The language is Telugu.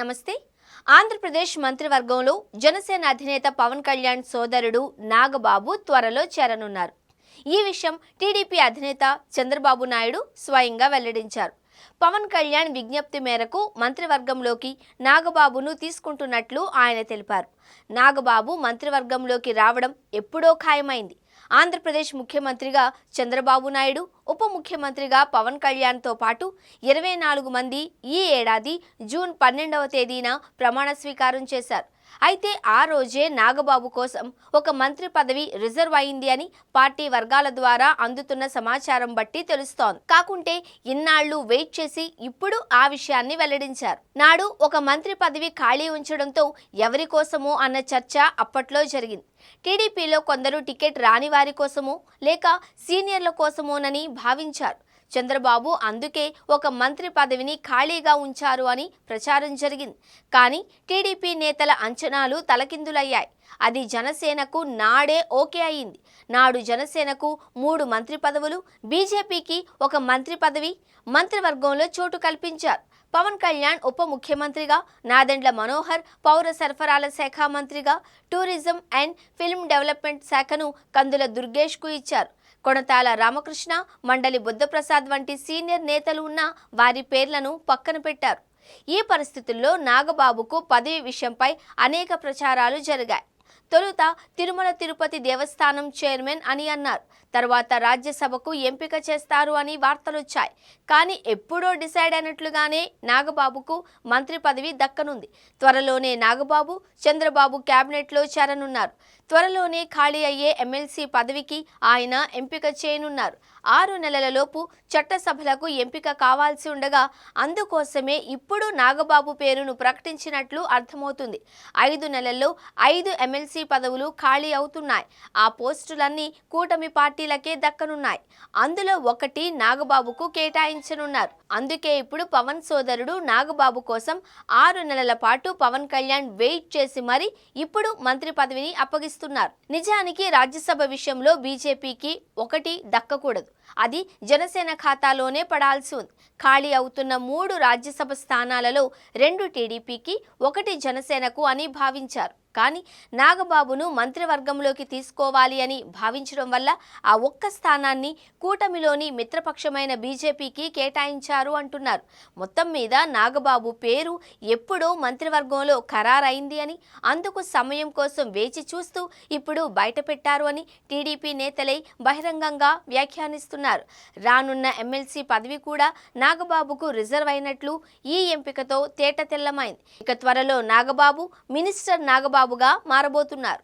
నమస్తే. ఆంధ్రప్రదేశ్ మంత్రివర్గంలో జనసేన అధినేత పవన్ కళ్యాణ్ సోదరుడు నాగబాబు త్వరలో చేరనున్నారు. ఈ విషయం టీడీపీ అధినేత చంద్రబాబు నాయుడు స్వయంగా వెల్లడించారు. పవన్ కళ్యాణ్ విజ్ఞప్తి మేరకు మంత్రివర్గంలోకి నాగబాబును తీసుకుంటున్నట్లు ఆయన తెలిపారు. నాగబాబు మంత్రివర్గంలోకి రావడం ఎప్పుడో ఖాయమైంది. ఆంధ్రప్రదేశ్ ముఖ్యమంత్రిగా చంద్రబాబు నాయుడు, ఉప ముఖ్యమంత్రిగా పవన్ కళ్యాణ్తో పాటు 24 మంది ఈ ఏడాది జూన్ 12వ తేదీన ప్రమాణ స్వీకారం చేశారు. అయితే ఆ రోజే నాగబాబు కోసం ఒక మంత్రి పదవి రిజర్వ్ అయింది అని పార్టీ వర్గాల ద్వారా అందుతున్న సమాచారం బట్టి తెలుస్తోంది. కాకుంటే ఇన్నాళ్లు వెయిట్ చేసి ఇప్పుడు ఆ విషయాన్ని వెల్లడించారు. నాడు ఒక మంత్రి పదవి ఖాళీ ఉంచడంతో ఎవరి కోసమో అన్న చర్చ అప్పట్లో జరిగింది. టీడీపీలో కొందరు టికెట్ రాని వారి కోసమో లేక సీనియర్ల కోసమోనని భావించారు. చంద్రబాబు అందుకే ఒక మంత్రి పదవిని ఖాళీగా ఉంచారు అని ప్రచారం జరిగింది. కానీ టీడీపీ నేతల అంచనాలు తలకిందులయ్యాయి. అది జనసేనకు నాడే ఓకే అయింది. నాడు జనసేనకు 3 మంత్రి పదవులు, బీజేపీకి ఒక మంత్రి పదవి మంత్రివర్గంలో చోటు కల్పించారు. పవన్ కళ్యాణ్ ఉప ముఖ్యమంత్రిగా, నాదెండ్ల మనోహర్ పౌర సరఫరాల శాఖ మంత్రిగా, టూరిజం అండ్ ఫిల్మ్ డెవలప్మెంట్ శాఖను కందుల దుర్గేష్కు ఇచ్చారు. కొణతాల రామకృష్ణ, మండలి బుద్ధప్రసాద్ వంటి సీనియర్ నేతలు ఉన్న వారి పేర్లను పక్కన పెట్టారు. ఈ పరిస్థితుల్లో నాగబాబుకు పదవి విషయంపై అనేక ప్రచారాలు జరిగాయి. తొలుత తిరుమల తిరుపతి దేవస్థానం చైర్మన్ అని అన్నారు. తర్వాత రాజ్యసభకు ఎంపిక చేస్తారు అని వార్తలొచ్చాయి. కానీ ఎప్పుడో డిసైడ్ అయినట్లుగానే నాగబాబుకు మంత్రి పదవి దక్కనుంది. త్వరలోనే నాగబాబు చంద్రబాబు క్యాబినెట్లో చేరనున్నారు. త్వరలోనే ఖాళీ అయ్యే ఎమ్మెల్సీ పదవికి ఆయన ఎంపిక చేయనున్నారు. 6 నెలలలోపు చట్టసభలకు ఎంపిక కావాల్సి ఉండగా అందుకోసమే ఇప్పుడు నాగబాబు పేరును ప్రకటించినట్లు అర్థమవుతుంది. 5 నెలల్లో 5 ఎమ్మెల్సీ పదవులు ఖాళీ అవుతున్నాయి. ఆ పోస్టులన్నీ కూటమి పార్టీలకే దక్కనున్నాయి. అందులో ఒకటి నాగబాబుకు కేటాయించనున్నారు. అందుకే ఇప్పుడు పవన్ సోదరుడు నాగబాబు కోసం 6 నెలల పాటు పవన్ కళ్యాణ్ వెయిట్ చేసి మరి ఇప్పుడు మంత్రి పదవిని అప్పగిస్తున్నారు. నిజానికి రాజ్యసభ విషయంలో బీజేపీకి ఒకటి దక్కకూడదు. అది జనసేన ఖాతాలోనే పడాల్సి ఉంది. ఖాళీ అవుతున్న 3 రాజ్యసభ స్థానాలలో 2 టీడీపీకి, 1 జనసేనకు అని భావించారు. కానీ నాగబాబును మంత్రివర్గంలోకి తీసుకోవాలి అని భావించడం వల్ల ఆ ఒక్క స్థానాన్ని కూటమిలోని మిత్రపక్షమైన బీజేపీకి కేటాయించారు అంటున్నారు. మొత్తం మీద నాగబాబు పేరు ఎప్పుడో మంత్రివర్గంలో ఖరారైంది అని, అందుకు సమయం కోసం వేచి చూస్తూ ఇప్పుడు బయటపెట్టారు అని టీడీపీ నేతలే బహిరంగంగా వ్యాఖ్యానిస్తున్నారు. రానున్న ఎమ్మెల్సీ పదవి కూడా నాగబాబుకు రిజర్వ్ అయినట్లు ఈ ఎంపికతో తేటతెల్లమైంది. ఇక త్వరలో నాగబాబు మినిస్టర్ నాగబాబుగా మారబోతున్నారు.